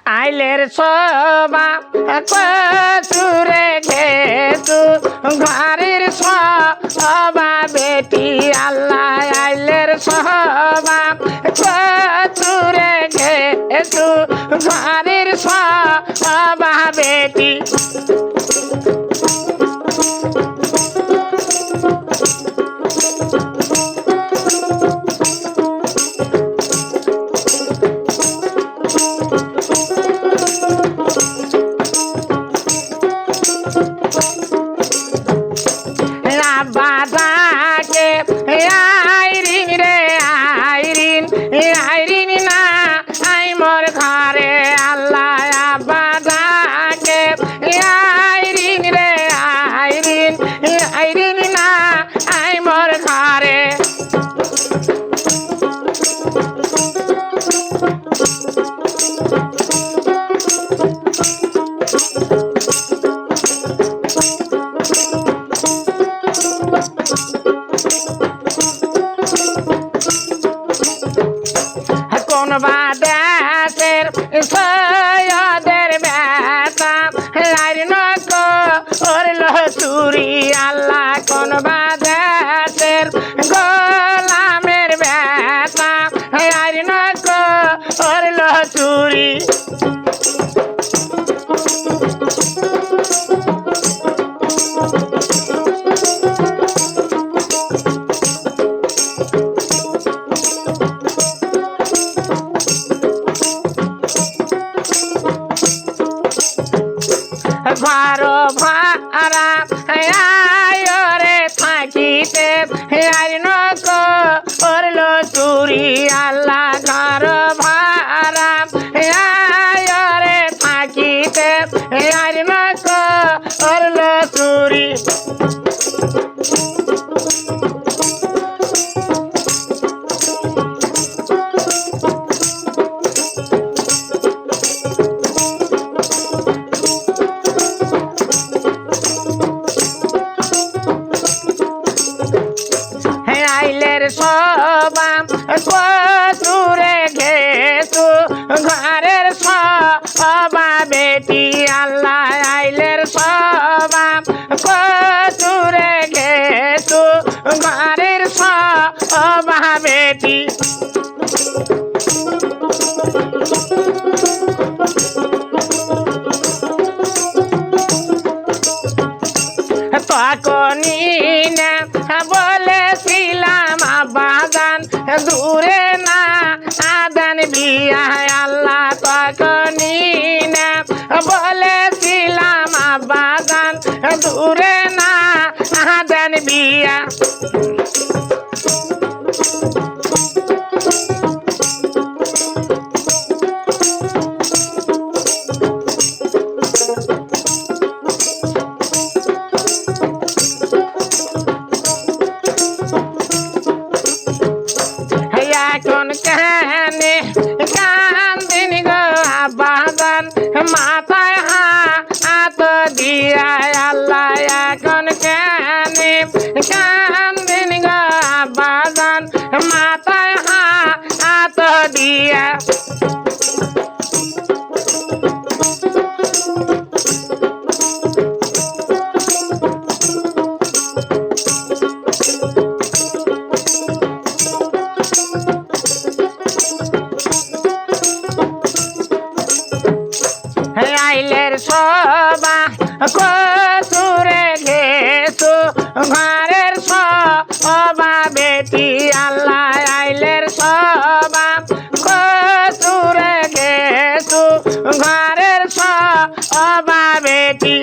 আইলের সবা কচুরে ঘেতু ঘরের সবা বেটি আল্লাহ আইলের সবা কচুরে ঘেতু ঘরের সবা বেটি বাজাকে আইরিন রে আইরিন আইরিন না আই মোর ঘরে আল্লাহ বাজাকে আইরিন রে আইরিন আইরিন না আই মোর ঘরে কোন বাদেশের সৈয়দের বেটা লাইন করল চুরি আল্লাহ কোন বাদেশের গোলামের বেটা লাইন করল চুরি ভারো ভাড়া আয়রে থাকিতে আইন করল চুরি আল্লাহ ঘর ভাড়া আয়রে থাকিতে আইন করল চুরি আইলের সবা কচুরে ঘেতু ঘরের সবা বেটি আল্লাহ আইলের সবা কচুরে ঘেতু ঘরের সবা বেটি তখনই না বলেছিলাম বাগান দূরে না আদান বিয়া আল্লাহ তখনই না বলেছিলাম বাগান দূরে না আদান বিয়া এখন কানে কান্দিন গো বাগান মাথায় হাত দিয়া আল্লাহ এখন কানে কান্দিন গো বাগান মাথায় হাত দিয়া আইলের সবা কচুরে ঘেতু ঘরের সবা বেটি আল্লাহ আইলের সবা কচুরে ঘেতু ঘরের সবা বেটি